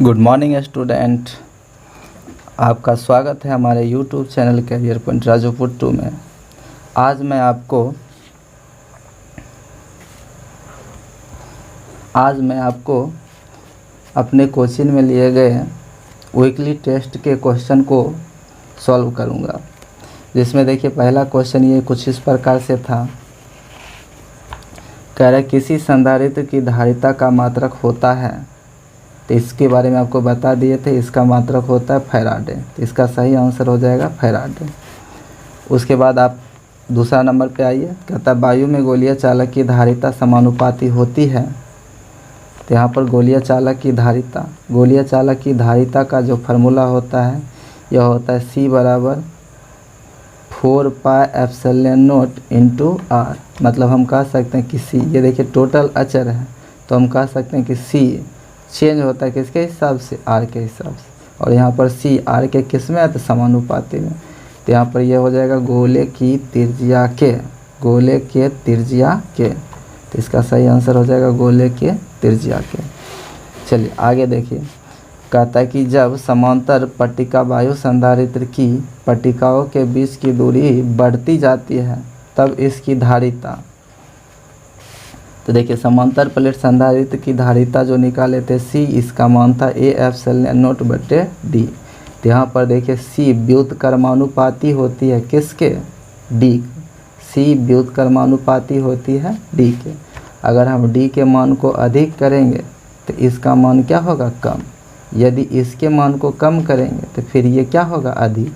Good morning student, आपका स्वागत है हमारे यूट्यूब चैनल कैरियर पॉइंट राजोपुर 2 में। आज मैं आपको अपने कोचिंग में लिए गए वीकली टेस्ट के क्वेश्चन को सॉल्व करूंगा। जिसमें देखिए पहला क्वेश्चन ये कुछ इस प्रकार से था। कह रहा है किसी संधारित्र की धारिता का मात्रक होता है, तो इसके बारे में आपको बता दिए थे। इसका मात्रक होता है फैराडे, तो इसका सही आंसर हो जाएगा फैराडे। उसके बाद आप दूसरा नंबर पे आइए। कहता है वायु में गोलीय चालक की धारिता समानुपाती होती है। तो यहाँ पर गोलीय चालक की धारिता का जो फार्मूला होता है यह होता है C बराबर 4πε0 × R। मतलब हम कह सकते हैं कि C, ये देखिए टोटल अचर है, तो हम कह सकते हैं कि C चेंज होता है किसके हिसाब से, R के हिसाब से। और यहाँ पर C R के किस में है, तो समानुपाती में। तो यहाँ पर यह हो जाएगा गोले की त्रिज्या के, तो इसका सही आंसर हो जाएगा गोले के त्रिज्या के। चलिए आगे देखिए। कहता है कि जब समांतर पट्टिका वायु संधारित्र की पट्टिकाओं के बीच की दूरी बढ़ती जाती है तब इसकी धारिता, तो देखिए समांतर प्लेट संधारित्र की धारिता जो निकाले थे C, इसका मान था AF0/D। तो यहाँ पर देखिए C व्युत्क्रमानुपाती होती है किसके, D। C व्युत्क्रमानुपाती होती है D के। अगर हम D के मान को अधिक करेंगे तो इसका मान क्या होगा, कम। यदि इसके मान को कम करेंगे तो फिर ये क्या होगा, अधिक।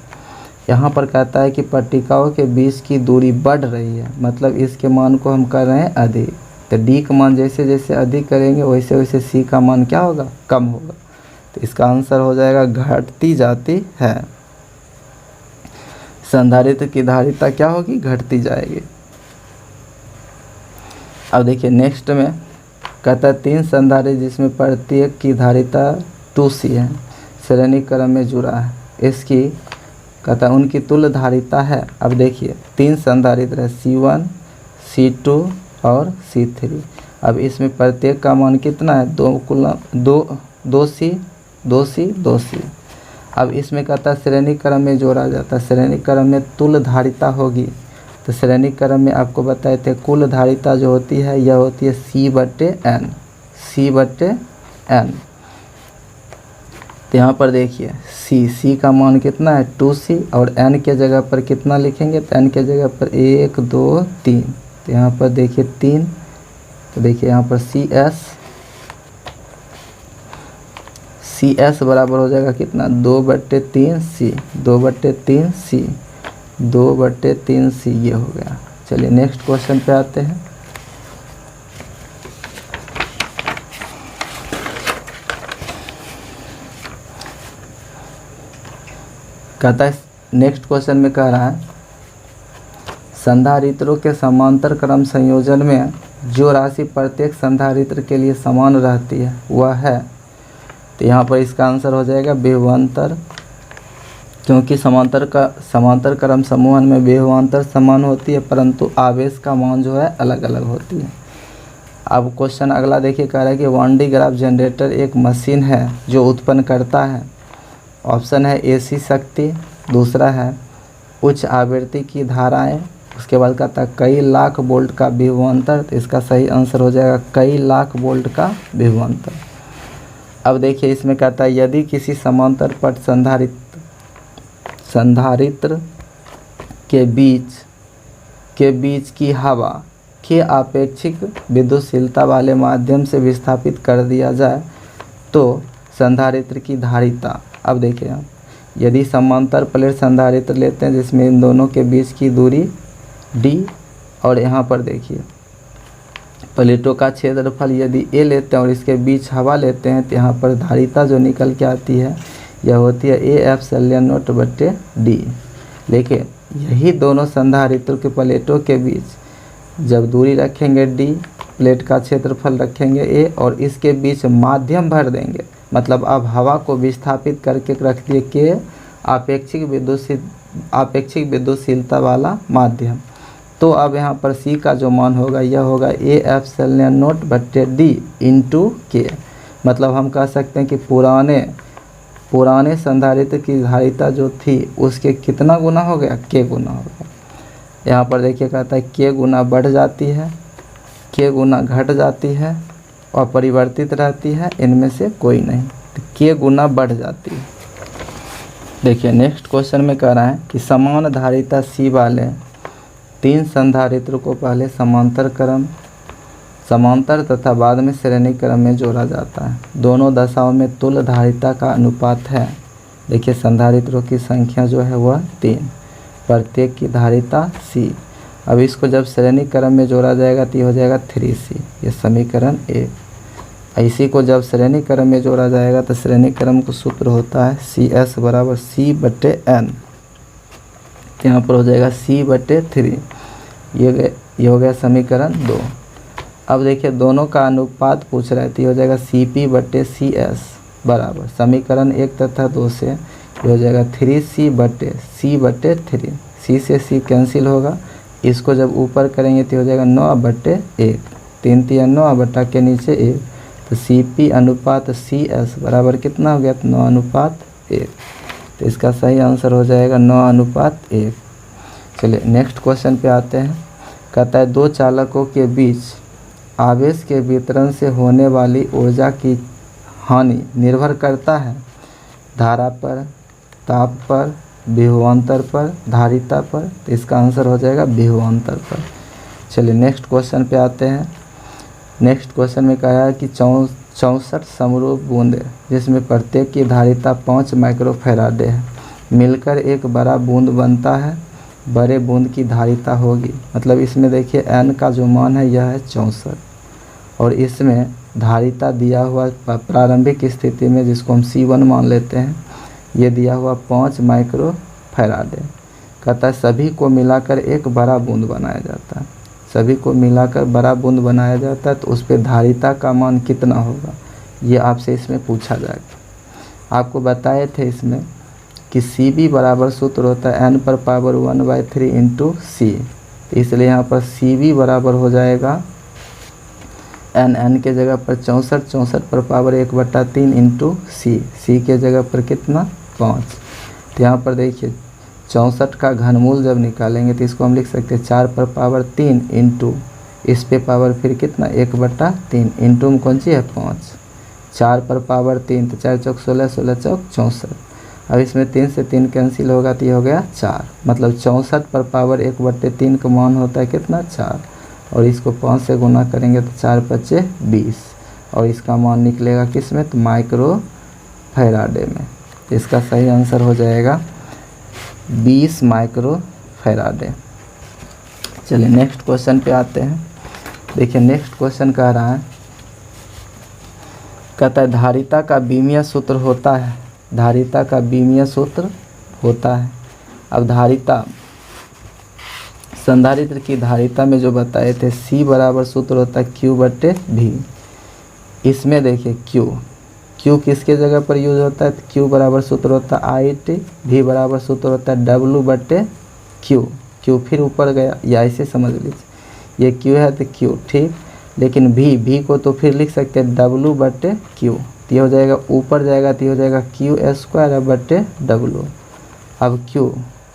यहाँ पर कहता है कि पट्टिकाओं के बीच की दूरी बढ़ रही है, मतलब इसके मान को हम कर रहे हैं अधिक। तो D का मान जैसे जैसे अधिक करेंगे वैसे वैसे C का मान क्या होगा, कम होगा। तो इसका आंसर हो जाएगा घटती जाती है। संधारित्र की धारिता क्या होगी, घटती जाएगी। अब देखिए नेक्स्ट में कहता है 3 संधारित्र जिसमें प्रत्येक की धारिता 2C है, श्रेणी क्रम में जुड़ा है। इसकी कहता है उनकी तुल्य धारिता है। अब देखिए 3 संधारित्र है, C1 C2 और C3। अब इसमें प्रत्येक का मान कितना है, 2C। अब इसमें कहता है श्रेणी क्रम में जोड़ा जाता है। श्रेणी क्रम में तुल्य धारिता होगी, तो श्रेणी क्रम में आपको बताए थे कुल धारिता जो होती है यह होती है C/N। तो यहाँ पर देखिए C का मान कितना है 2C, और N के जगह पर कितना लिखेंगे, तो N के जगह पर 1 2 3। तो यहाँ पर देखिए 3, तो देखिए यहाँ पर CS बराबर हो जाएगा कितना, 2/3C, 2/3C ये हो गया। चलिए नेक्स्ट क्वेश्चन पे आते हैं। कहता है नेक्स्ट क्वेश्चन में कह रहा है संधारित्रों के समांतर क्रम संयोजन में जो राशि प्रत्येक संधारित्र के लिए समान रहती है वह है, तो यहाँ पर इसका आंसर हो जाएगा विभवांतर। क्योंकि समांतर क्रम समूहन में विभवांतर समान होती है परंतु आवेश का मान जो है अलग अलग होती है। अब क्वेश्चन अगला देखिए। कह रहा है कि 1D ग्राफ जनरेटर एक मशीन है जो उत्पन्न करता है। ऑप्शन है AC शक्ति, दूसरा है उच्च आवृत्ति की धाराएं, उसके बाद कहता है कई लाख वोल्ट का विभवांतर। तो इसका सही आंसर हो जाएगा कई लाख वोल्ट का विभवांतर। अब देखिए इसमें कहता है यदि किसी समांतर पट संधारित्र के बीच की हवा के आपेक्षिक विद्युतशीलता वाले माध्यम से विस्थापित कर दिया जाए तो संधारित्र की धारिता। अब देखिए आप यदि समांतर प्लेट संधारित्र लेते हैं जिसमें इन दोनों के बीच की दूरी D, और यहाँ पर देखिए प्लेटों का क्षेत्रफल यदि A लेते हैं और इसके बीच हवा लेते हैं तो यहाँ पर धारिता जो निकल के आती है यह होती है AF0/D। लेकिन यही दोनों संधारित्रों के प्लेटों के बीच जब दूरी रखेंगे D, प्लेट का क्षेत्रफल रखेंगे A और इसके बीच माध्यम भर देंगे, मतलब अब हवा को विस्थापित करके रख दिए के आपेक्षिक विद्युतशीलता वाला माध्यम। तो अब यहाँ पर C का जो मान होगा यह होगा AF0/D × K। मतलब हम कह सकते हैं कि पुराने संधारित्र की धारिता जो थी उसके कितना गुना हो गया, के गुना हो गया। यहाँ पर देखिए कहता है के गुना बढ़ जाती है, के गुना घट जाती है और परिवर्तित रहती है, इनमें से कोई नहीं, तो के गुना बढ़ जाती है। देखिए नेक्स्ट क्वेश्चन में कह रहा है कि समान धारिता सी वाले 3 संधारित्र को पहले समांतर तथा बाद में श्रेणी क्रम में जोड़ा जाता है। दोनों दशाओं में तुल्य धारिता का अनुपात है। देखिए संधारित्रों की संख्या जो है वह 3, प्रत्येक की धारिता C। अब इसको जब श्रेणी क्रम में जोड़ा जाएगा तो ये हो जाएगा 3C, ये समीकरण 1। इसी को जब श्रेणी क्रम में जोड़ा जाएगा तो श्रेणी क्रम का सूत्र होता है CS बराबर C/N, यहाँ पर हो जाएगा C/3, ये हो गया समीकरण 2। अब देखिए दोनों का अनुपात पूछ रहा है तो ये हो जाएगा CP/CS बराबर समीकरण 1 तथा 2 से ये हो जाएगा 3C/C/3, C से C कैंसिल होगा, इसको जब ऊपर करेंगे तो हो जाएगा 9/1, 3 3 9 बटा के नीचे 1, तो CP/CS बराबर कितना हो गया, 9/1। तो इसका सही आंसर हो जाएगा 9/1। चलिए नेक्स्ट क्वेश्चन पे आते हैं। कहता है 2 चालकों के बीच आवेश के वितरण से होने वाली ऊर्जा की हानि निर्भर करता है धारा पर, ताप पर, विभवांतर पर, धारिता पर। तो इसका आंसर हो जाएगा विभवांतर पर। चलिए नेक्स्ट क्वेश्चन पे आते हैं। नेक्स्ट क्वेश्चन में कहा है कि 64 समरूप बूंदे जिसमें प्रत्येक की धारिता 5 माइक्रोफैराडे है मिलकर एक बड़ा बूंद बनता है, बड़े बूंद की धारिता होगी। मतलब इसमें देखिए n का जो मान है यह है 64 और इसमें धारिता दिया हुआ प्रारंभिक स्थिति में जिसको हम C1 मान लेते हैं, ये दिया हुआ 5 माइक्रोफैराडे। कहता है सभी को मिलाकर एक बड़ा बूंद बनाया जाता है, सभी को मिलाकर बड़ा बूंद बनाया जाता है तो उस पर धारिता का मान कितना होगा, ये आपसे इसमें पूछा जाएगा। आपको बताए थे इसमें कि CB बराबर सूत्र होता है n⁻⁴ इंटू C, तो इसलिए यहाँ पर CB बराबर हो जाएगा n के जगह पर 64/1/3 इंटू C के जगह पर कितना 5। तो यहाँ पर देखिए 64 का घनमूल जब निकालेंगे तो इसको हम लिख सकते हैं 4/3 इंटू इस पे पावर फिर कितना 1/3 इंटू में कौन सी है 5, 4/3 तो 4 चौक 16, 16 चौक 64। अब इसमें 3 से 3 कैंसिल होगा तो ये हो गया 4, मतलब 64/1/3 का मान होता है कितना 4, और इसको 5 से गुना करेंगे तो 4×5 = 20 और इसका मान निकलेगा किस में, तो माइक्रोफैराडे में। इसका सही आंसर हो जाएगा 20 माइक्रोफैराडे। चलिए नेक्स्ट क्वेश्चन पे आते हैं। देखिए नेक्स्ट क्वेश्चन कह रहा है, कहता है धारिता का बीमीय सूत्र होता है, धारिता का बीमीय सूत्र होता है। अब धारिता संधारित्र की धारिता में जो बताए थे C बराबर सूत्र होता है Q/V। इसमें देखिए Q किसके जगह पर यूज होता है, तो Q बराबर सूत्र होता है IT, V बराबर सूत्र होता है W/Q। Q फिर ऊपर गया, या ऐसे समझ लीजिए ये Q है तो Q ठीक, लेकिन V को तो फिर लिख सकते हैं W/Q, तो ये हो जाएगा ऊपर जाएगा तो ये हो जाएगा Q² अब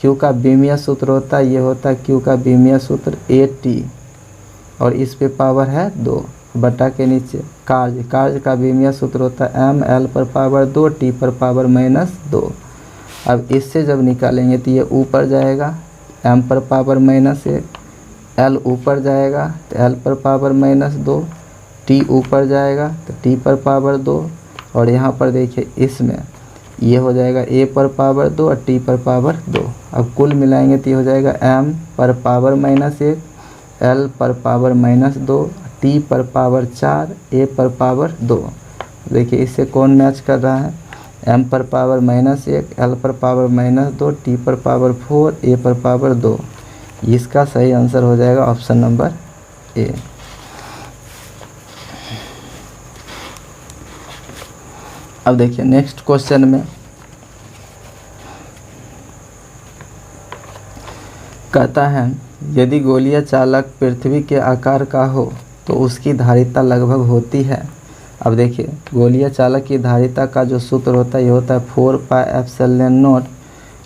Q का बीमीय सूत्र होता है, ये होता है Q का बीमीय सूत्र AT और इस पे पावर है 2 बटा के नीचे कार्य का बीमीय सूत्र होता है mL/2 T/−2। अब इससे जब निकालेंगे तो ये ऊपर जाएगा m/−1, L ऊपर जाएगा तो L/−2, T ऊपर जाएगा तो T/2 और यहाँ पर देखिए इसमें ये हो जाएगा A/2 और T/2। अब कुल मिलाएंगे तो ये हो जाएगा m/−1, L/−2, T/4, A/2। देखिए इससे कौन मैच कर रहा है, m/−1, L/−2, T/4, A/2। इसका सही आंसर हो जाएगा ऑप्शन नंबर A। अब देखिए नेक्स्ट क्वेश्चन में कहता है यदि गोलीय चालक पृथ्वी के आकार का हो तो उसकी धारिता लगभग होती है अब देखिए गोलीय चालक की धारिता का जो सूत्र होता है ये होता है 4πε0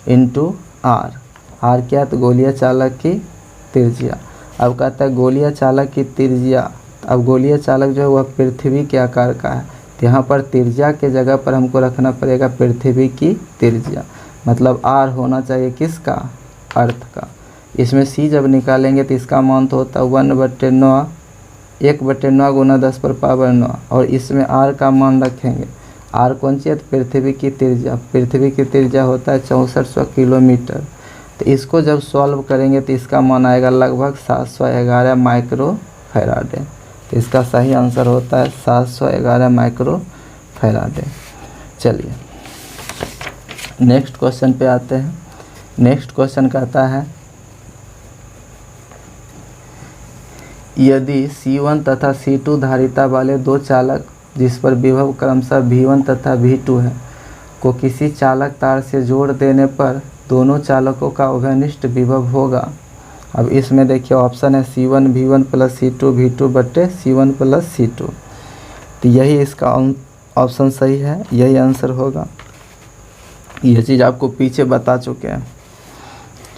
इंटू आर। आर क्या है? तो गोलीय चालक की त्रिज्या। अब कहता है गोलीय चालक की त्रिज्या। अब गोलीय चालक जो है वह पृथ्वी के आकार का है, तो यहाँ पर त्रिज्या के जगह पर हमको रखना पड़ेगा पृथ्वी की त्रिज्या, मतलब आर होना चाहिए किसका? अर्थ का। इसमें सी जब निकालेंगे तो इसका मान तो होता है 1/9, 1/9 गुना 10⁻9, और इसमें आर का मान रखेंगे। आर कौन सी है? तो पृथ्वी की त्रिज्या। पृथ्वी की त्रिज्या होता है 6400 किलोमीटर। तो इसको जब सॉल्व करेंगे तो इसका मान आएगा लगभग 711 माइक्रो फैराडे। तो इसका सही आंसर होता है 711 माइक्रो फैराडे। चलिए नेक्स्ट क्वेश्चन पे आते हैं। नेक्स्ट क्वेश्चन कहता है यदि C1 तथा C2 धारिता वाले दो चालक जिस पर विभव क्रमशः V1 तथा V2 है को किसी चालक तार से जोड़ देने पर दोनों चालकों का उभयनिष्ठ विभव होगा। अब इसमें देखिए ऑप्शन है C1 V1 plus C2 V2 बटे C1 प्लस C2। तो यही इसका ऑप्शन सही है, यही आंसर होगा। यह चीज़ आपको पीछे बता चुके हैं।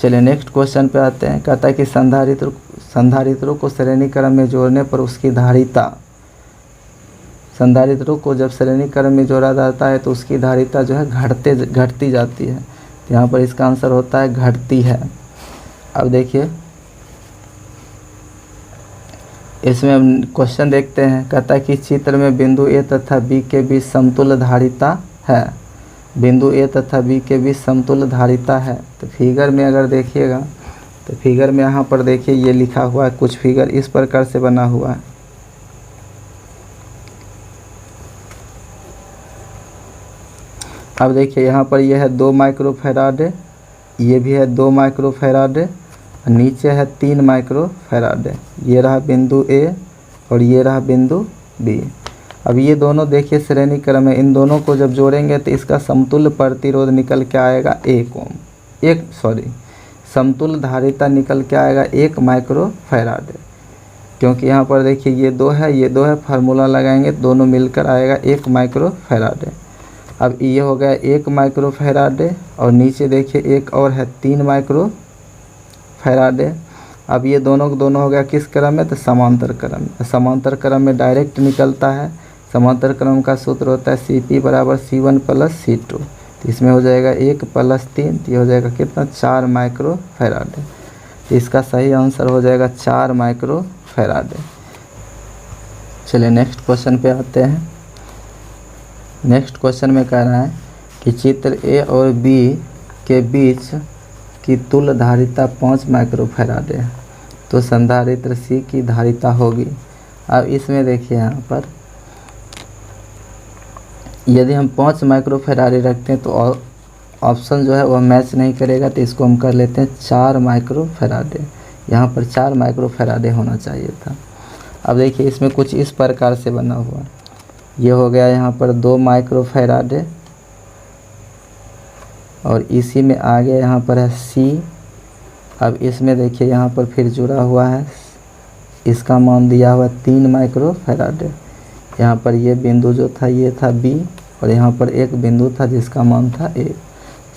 चलिए नेक्स्ट क्वेश्चन पे आते हैं। कहता है कि संधारित्रों को श्रेणी क्रम में जोड़ने पर उसकी धारिता, संधारित्रों को जब श्रेणी क्रम में जोड़ा जाता है तो उसकी धारिता जो है घटती जाती है। तो यहाँ पर इसका आंसर होता है घटती है। अब देखिए इसमें हम क्वेश्चन देखते हैं। कहता है कि चित्र में बिंदु ए तथा बी के बीच समतुल्य धारिता है। बिंदु ए तथा बी के बीच समतुल्य धारिता है। तो फिगर में अगर देखिएगा तो फिगर में यहाँ पर देखिए ये लिखा हुआ है, कुछ फिगर इस प्रकार से बना हुआ है। अब देखिए यहाँ पर यह है 2 माइक्रो फैराडे, ये भी है 2 माइक्रो फैराडे, नीचे है 3 माइक्रो फैराडे। ये रहा बिंदु ए और ये रहा बिंदु बी। अब ये दोनों देखिए श्रेणी क्रम है, इन दोनों को जब जोड़ेंगे तो इसका समतुल्य प्रतिरोध निकल के आएगा 1 ओम, समतुल्य धारिता निकल के आएगा 1 माइक्रो फैराडे। क्योंकि यहाँ पर देखिए ये 2 है, फार्मूला लगाएंगे दोनों मिलकर आएगा 1 माइक्रो फैराडे। अब ये हो गया 1 माइक्रो फैराडे और नीचे देखिए एक और है 3 माइक्रो फैराडे। अब ये दोनों हो गया किस क्रम में? तो समांतर क्रम में। समांतर क्रम में डायरेक्ट निकलता है। समांतर क्रम का सूत्र होता है CP बराबर C1 प्लस C2। तो इसमें हो जाएगा 1 + 3, तो ये हो जाएगा कितना? 4 माइक्रो फैराडे। तो इसका सही आंसर हो जाएगा 4 माइक्रो फैराडे। चलिए नेक्स्ट क्वेश्चन पे आते हैं। नेक्स्ट क्वेश्चन में कह रहा है कि चित्र ए और बी के बीच की तुल्य धारिता 5 माइक्रो फैराडे है, तो संधारित्र सी की धारिता होगी। अब इसमें देखिए यहाँ पर यदि हम 5 माइक्रो फैराडे रखते हैं तो ऑप्शन जो है वह मैच नहीं करेगा, तो इसको हम कर लेते हैं 4 माइक्रो फैराडे। यहाँ पर 4 माइक्रो फैराडे होना चाहिए था। अब देखिए इसमें कुछ इस प्रकार से बना हुआ है। ये हो गया यहाँ पर 2 माइक्रो फैराडे और इसी में आगे यहाँ पर है C। अब इसमें देखिए यहाँ पर फिर जुड़ा हुआ है, इसका मान दिया हुआ 3 माइक्रो फैराडे। यहाँ पर ये बिंदु जो था ये था B और यहाँ पर एक बिंदु था जिसका मान था A।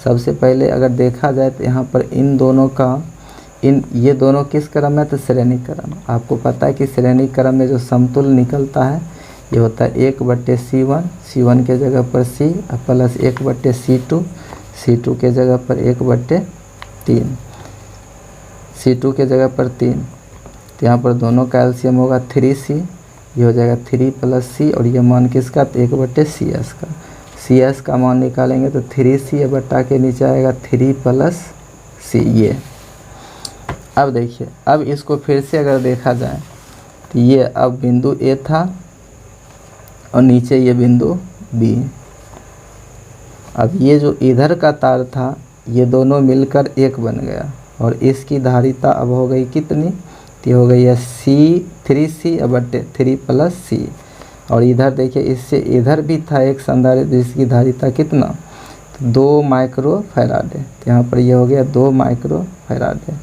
सबसे पहले अगर देखा जाए तो यहाँ पर इन दोनों का ये दोनों किस क्रम में? तो श्रेणी क्रम। आपको पता है कि श्रेणी क्रम में जो समतुल्य निकलता है ये होता है 1/C1, C1 के जगह पर C प्लस 1/C2, C2 के जगह पर 1/3, C2 के जगह पर 3। तो यहाँ पर दोनों का एलसीएम होगा 3C, ये हो जाएगा 3 + C और ये मान किसका? तो 1/CS का। CS का मान निकालेंगे तो 3C बटा के नीचे आएगा 3 + C ये। अब देखिए अब इसको फिर से अगर देखा जाए तो ये अब बिंदु A था और नीचे ये बिंदु B। अब ये जो इधर का तार था ये दोनों मिलकर एक बन गया और इसकी धारिता अब हो गई कितनी? तो हो गई है 3C/3 + C। और इधर देखिए इससे इधर भी था एक संधारित्र जिसकी धारिता कितना? तो 2 माइक्रो फैराडे। तो यहाँ पर ये हो गया 2 माइक्रो फैराडे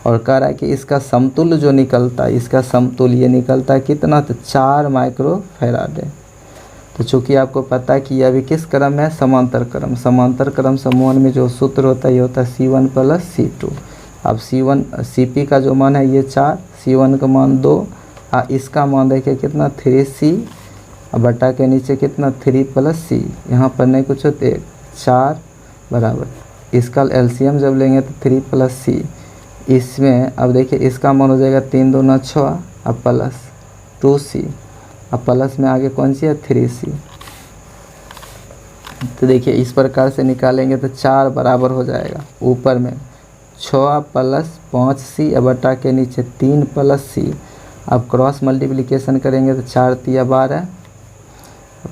और कह रहा है कि इसका समतुल्य जो निकलता है, इसका समतुल्य ये निकलता है कितना? तो 4 माइक्रो फैराडे। तो चूँकि आपको पता है कि ये अभी किस क्रम में है, समांतर क्रम। समांतर क्रम समूहन में जो सूत्र होता है ये होता है C1 + C2। अब Cp का जो मान है ये 4, C1 का मान 2 और इसका मान देखिए कितना 3C और बटा के नीचे कितना 3 + C। यहाँ पर नहीं कुछ होते 4 बराबर इसका LCM जब लेंगे तो 3 + C। इसमें अब देखिए इसका मान हो जाएगा 3 दूना 6 और प्लस 2C और प्लस में आगे कौन सी है 3C। तो देखिए इस प्रकार से निकालेंगे तो 4 बराबर हो जाएगा ऊपर में 6 + 5C और बटा के नीचे 3 + C। अब क्रॉस मल्टीप्लिकेशन करेंगे तो 4 × 12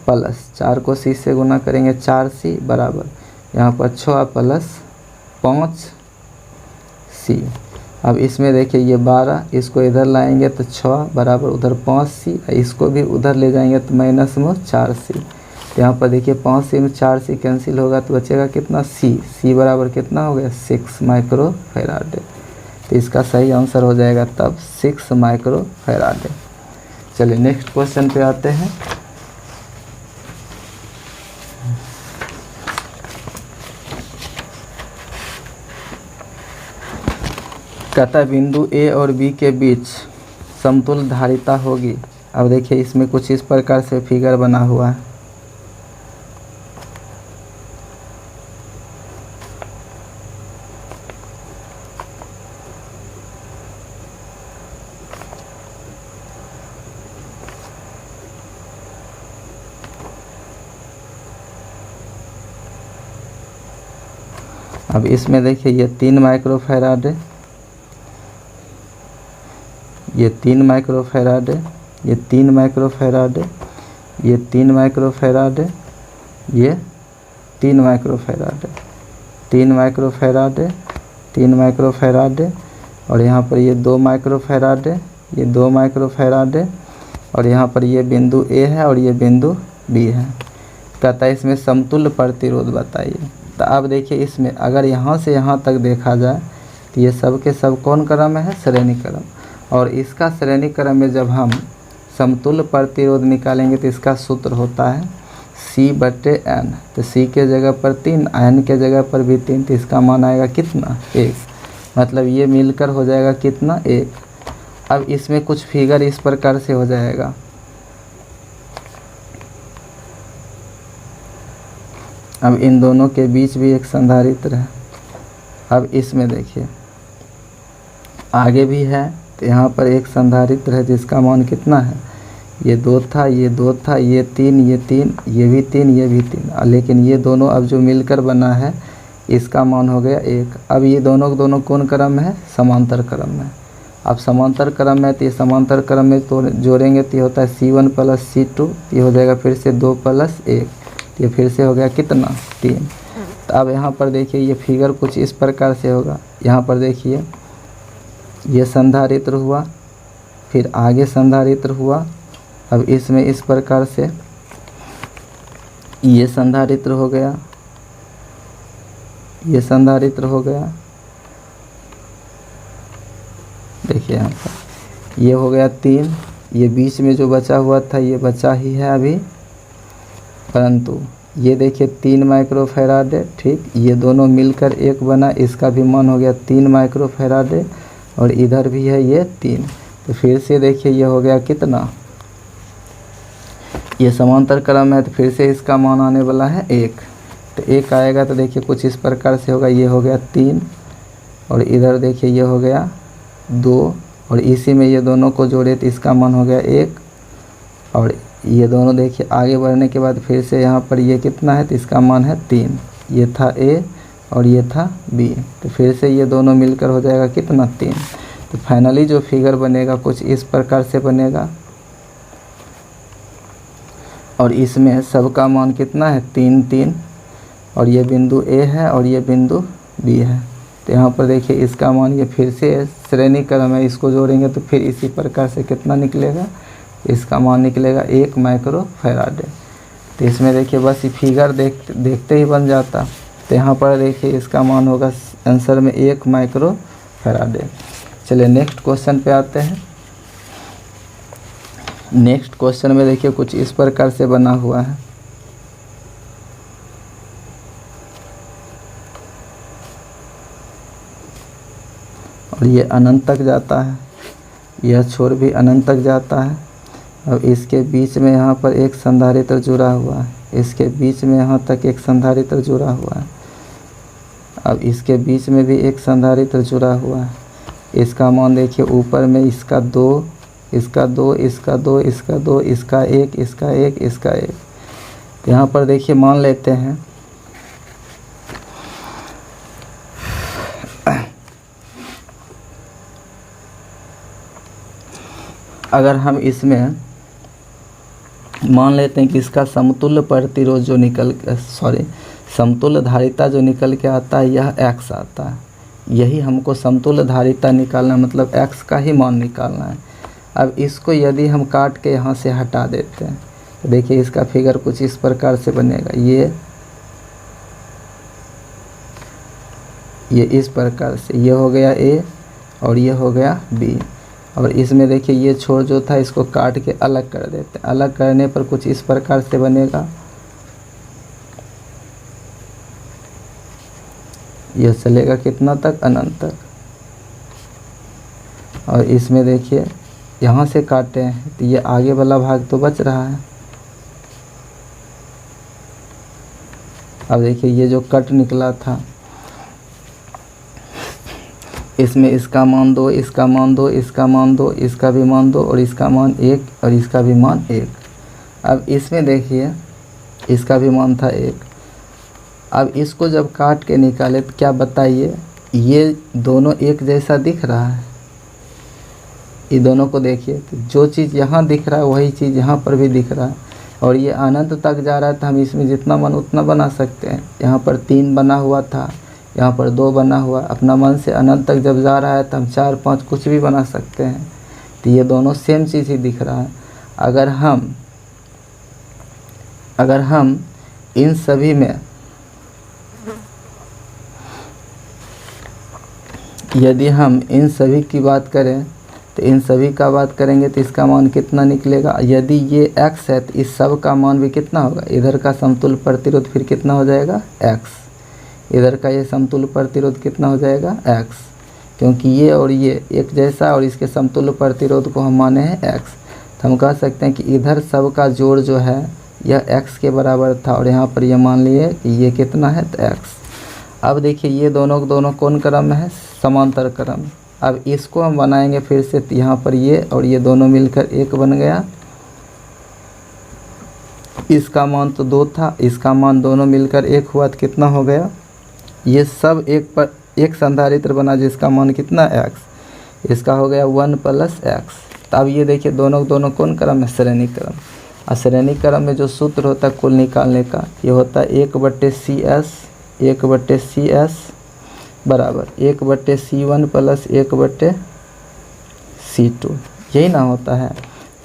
प्लस 4 को C से गुना करेंगे 4C बराबर यहाँ पर 6 + 5C। अब इसमें देखिए ये 12 इसको इधर लाएंगे तो 6 बराबर उधर 5C, इसको भी उधर ले जाएंगे तो माइनस में 4C। तो यहाँ पर देखिए 5C में 4C कैंसिल होगा तो बचेगा कितना C बराबर कितना हो गया 6 माइक्रोफैराड। तो इसका सही आंसर हो जाएगा तब 6 माइक्रोफैराड। चलिए नेक्स्ट क्वेश्चन पे आते हैं। कहता है बिंदु A और B के बीच समतुल्य धारिता होगी। अब देखिए इसमें कुछ इस प्रकार से फिगर बना हुआ है। अब इसमें देखिए ये 3 माइक्रोफैराड है, ये 3 माइक्रोफैराड है, ये 3 माइक्रोफैराड है, ये 3 माइक्रोफैराड है, ये 3 माइक्रोफैराड है, 3 माइक्रोफैराड है, 3 माइक्रोफैराड है और यहाँ पर ये 2 माइक्रोफैराड है, ये 2 माइक्रोफैराड है और यहाँ पर ये बिंदु A है और ये बिंदु B है। कहता है इसमें समतुल्य प्रतिरोध बताइए। तो अब देखिए इसमें अगर यहाँ से यहाँ तक देखा जाए तो ये सब के सब कौन क्रम है श्रेणी क्रम, और इसका श्रेणी क्रम में जब हम समतुल्य प्रतिरोध निकालेंगे तो इसका सूत्र होता है C/N। तो C के जगह पर 3, N के जगह पर भी 3, तो इसका मान आएगा कितना 1, मतलब ये मिलकर हो जाएगा कितना 1। अब इसमें कुछ फिगर इस प्रकार से हो जाएगा। अब इन दोनों के बीच भी एक संधारित्र है। अब इसमें देखिए आगे भी है तो यहाँ पर एक संधारित्र है जिसका मान कितना है, ये 2 था, ये 2 था, ये 3, ये 3, ये भी 3, ये भी 3, लेकिन ये दोनों अब जो मिलकर बना है इसका मान हो गया 1। अब ये दोनों कौन क्रम है समांतर क्रम में। अब समांतर क्रम में तो ये समांतर क्रम में तो जोड़ेंगे तो ये होता है C1 + C2, ये हो जाएगा फिर से 2 + 1, ये फिर से हो गया कितना 3। तो अब यहाँ पर देखिए ये फिगर कुछ इस प्रकार से होगा। यहाँ पर देखिए ये संधारित्र हुआ, फिर आगे संधारित्र हुआ। अब इसमें इस प्रकार से ये संधारित्र हो गया, ये संधारित्र हो गया। देखिए यहाँ पर ये हो गया 3, ये बीच में जो बचा हुआ था ये बचा ही है अभी, परंतु ये देखिए 3 माइक्रोफैराड है, ठीक, ये दोनों मिलकर एक बना, इसका भी मान हो गया 3 माइक्रोफैराड है और इधर भी है ये 3। तो फिर से देखिए ये हो गया कितना, ये समांतर क्रम है तो फिर से इसका मान आने वाला है 1। तो 1 आएगा तो देखिए कुछ इस प्रकार से होगा, ये हो गया 3 और इधर देखिए ये हो गया 2 और इसी में ये दोनों को जोड़े तो इसका मान हो गया 1 और ये दोनों देखिए आगे बढ़ने के बाद फिर से यहाँ पर ये कितना है तो इसका मान है 3, ये था A और ये था B, तो फिर से ये दोनों मिलकर हो जाएगा कितना 3। तो फाइनली जो फिगर बनेगा कुछ इस प्रकार से बनेगा और इसमें सबका मान कितना है 3 3 और ये बिंदु A है और ये बिंदु B है। तो यहाँ पर देखिए इसका मान ये फिर से श्रेणी क्रम है, इसको जोड़ेंगे तो फिर इसी प्रकार से कितना निकलेगा, इसका मान निकलेगा 1 माइक्रोफैराड। तो इसमें देखिए बस ये फिगर देखते ही बन जाता। तो यहाँ पर देखिए इसका मान होगा आंसर में 1 माइक्रोफैराड। चलिए नेक्स्ट क्वेश्चन पे आते हैं। नेक्स्ट क्वेश्चन में देखिए कुछ इस प्रकार से बना हुआ है। और ये अनंत तक जाता है, यह छोर भी अनंत तक जाता है। अब इसके बीच में यहाँ पर एक संधारित्र जुड़ा हुआ है, इसके बीच में यहाँ तक एक संधारित्र जुड़ा हुआ है। अब इसके बीच में भी एक संधारित्र जुड़ा हुआ है। इसका मान देखिए ऊपर में इसका 2, इसका 2, इसका 2, इसका 2, इसका 1, इसका 1, इसका 1। यहाँ पर देखिए मान लेते हैं अगर हम इसमें मान लेते हैं कि इसका समतुल्य प्रतिरोध जो समतुल्य धारिता जो निकल के आता है यह x आता है। यही हमको समतुल्य धारिता निकालना, मतलब x का ही मान निकालना है। अब इसको यदि हम काट के यहाँ से हटा देते हैं तो देखिए इसका फिगर कुछ इस प्रकार से बनेगा। ये इस प्रकार से, ये हो गया A और ये हो गया B। और इसमें देखिए ये छोर जो था इसको काट के अलग कर देते हैं। अलग करने पर कुछ इस प्रकार से बनेगा। यह चलेगा कितना तक, अनंत तक। और इसमें देखिए यहाँ से काटे हैं तो ये आगे वाला भाग तो बच रहा है। अब देखिए ये जो कट निकला था इसमें इसका मान 2, इसका मान 2, इसका मान 2, इसका भी मान 2 और इसका मान 1 और इसका भी मान 1। अब इसमें देखिए इसका भी मान था 1। अब इसको जब काट के निकाले तो क्या बताइए, ये दोनों एक जैसा दिख रहा है। ये दोनों को देखिए तो जो चीज़ यहाँ दिख रहा है वही चीज़ यहाँ पर भी दिख रहा है। और ये अनंत तक जा रहा है तो हम इसमें जितना मन उतना बना सकते हैं। यहाँ पर 3 बना हुआ था, यहाँ पर 2 बना हुआ। अपना मन से अनंत तक जब जा रहा है तो हम 4, 5 कुछ भी बना सकते हैं। तो ये दोनों सेम चीज़ ही दिख रहा है। अगर हम इन सभी में यदि हम इन सभी की बात करें तो इन सभी का बात करेंगे तो इसका मान कितना निकलेगा। यदि ये x है तो इस सब का मान भी कितना होगा। इधर का समतुल्य प्रतिरोध फिर कितना हो जाएगा, x। इधर का ये समतुल्य प्रतिरोध कितना हो जाएगा, x। क्योंकि ये और ये एक जैसा और इसके समतुल्य प्रतिरोध को हम माने हैं x। तो हम कह सकते हैं कि इधर सब का जोड़ जो है यह x के बराबर था और यहाँ पर ये मान लिए कि ये कितना है, तो x। अब देखिए ये दोनों कौन क्रम में है, समांतर क्रम। अब इसको हम बनाएंगे फिर से, तो यहाँ पर ये और ये दोनों मिलकर 1 बन गया। इसका मान तो 2 था, इसका मान दोनों मिलकर 1 हुआ तो कितना हो गया। ये सब एक संधारित्र बना जिसका मान कितना, x। इसका हो गया 1 + x। तो अब ये देखिए दोनों कौन क्रम है, श्रेणी क्रम। और श्रेणी क्रम में जो सूत्र होता है कुल निकालने का, ये होता है 1/CS बराबर 1/C1 + 1/C2, यही ना होता है।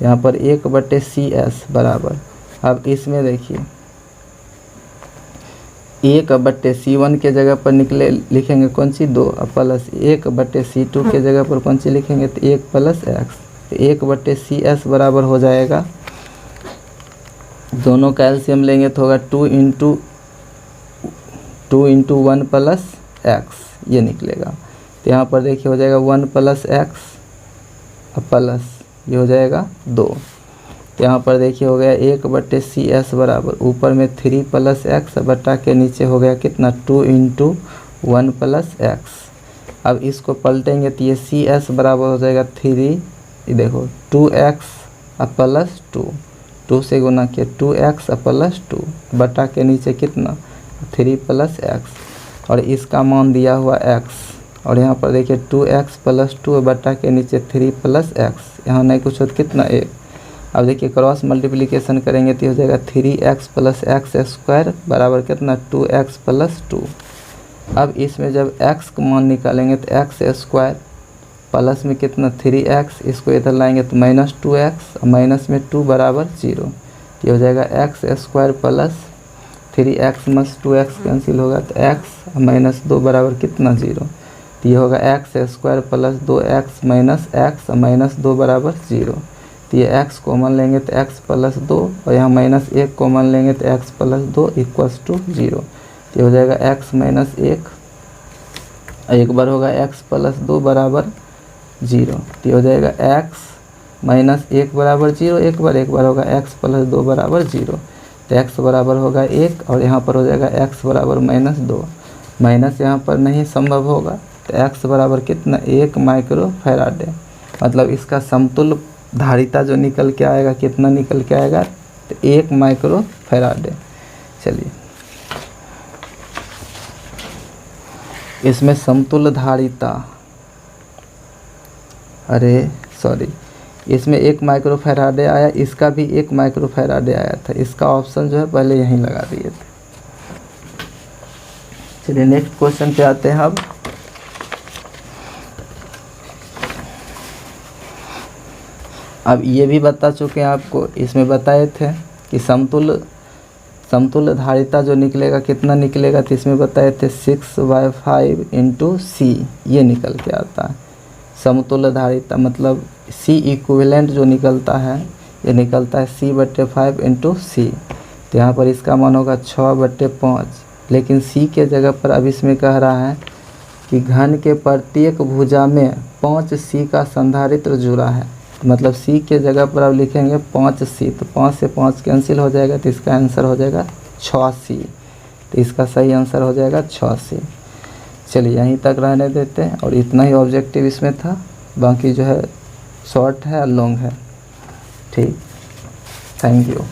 यहाँ पर 1/CS बराबर, अब इसमें देखिए 1/C1 के जगह पर लिखेंगे कौन सी, 2 प्लस 1/C2 के जगह पर कौन सी लिखेंगे, तो 1 + x। तो 1/CS बराबर हो जाएगा, दोनों का एलसीएम लेंगे तो होगा 2 × 1 + x, ये निकलेगा। तो यहाँ पर देखिए हो जाएगा 1 + x प्लस ये हो जाएगा 2। तो यहाँ पर देखिए हो गया 1/CS बराबर ऊपर में 3 + x बटा के नीचे हो गया कितना, 2 × 1 + x। अब इसको पलटेंगे तो ये CS बराबर हो जाएगा 3, ये देखो 2x + 2 से गुना किया 2x + 2 बटा के नीचे कितना, 3 + x। और इसका मान दिया हुआ x और यहाँ पर देखिए 2x + 2 बटा के नीचे 3 + x, यहाँ नहीं कुछ हो तो कितना 1। अब देखिए क्रॉस मल्टीप्लिकेशन करेंगे तो हो जाएगा 3x + x² बराबर कितना, 2x + 2। अब इसमें जब x का मान निकालेंगे तो x² प्लस में कितना 3x, इसको इधर लाएंगे तो -2x और माइनस में 2 बराबर 0। ये हो जाएगा x² प्लस 3x में 2x कैंसिल होगा तो x -2 बराबर कितना 0। तो ये होगा x² plus 2x minus x और -2 बराबर 0। तो ये x कॉमन लेंगे तो x प्लस 2 और यहाँ माइनस 1 कॉमन लेंगे तो x प्लस 2 इक्वल्स टू 0। तो हो जाएगा x माइनस 1, एक बार होगा x प्लस 2 बराबर 0। तो हो जाएगा x माइनस 1 बराबर 0, एक बार होगा x प्लस 2 बराबर 0। तो x बराबर होगा 1 और यहाँ पर हो जाएगा x बराबर माइनस 2। माइनस यहाँ पर नहीं संभव होगा तो x बराबर कितना 1 माइक्रो फैराड। मतलब इसका समतुल्य धारिता जो निकल के आएगा कितना निकल के आएगा तो 1 माइक्रो फैराड। चलिए इसमें समतुल्य धारिता, इसमें 1 माइक्रो फैराड आया, इसका भी 1 माइक्रो फैराड आया था। इसका ऑप्शन जो है पहले यहीं लगा दिए थे। चलिए नेक्स्ट क्वेश्चन पे आते हैं। अब ये भी बता चुके हैं आपको, इसमें बताए थे कि समतुल्य धारिता जो निकलेगा कितना निकलेगा, तो इसमें बताए थे 6/5 इंटू सी, ये निकल के आता है समतुल्य धारिता। मतलब सी इक्विवेलेंट जो निकलता है ये निकलता है C/5 इंटू सी। तो यहाँ पर इसका मान होगा 6/5, लेकिन सी के जगह पर अब इसमें कह रहा है कि घन के प्रत्येक भुजा में 5 सी का संधारित्र जुड़ा है। मतलब सी के जगह पर अब लिखेंगे 5 सी, तो 5 से 5 कैंसिल हो जाएगा, तो इसका आंसर हो जाएगा 6 सी। तो इसका सही आंसर हो जाएगा 6 सी। चलिए यहीं तक रहने देते हैं और इतना ही ऑब्जेक्टिव इसमें था, बाकी जो है शॉर्ट है और लॉन्ग है। ठीक, थैंक यू।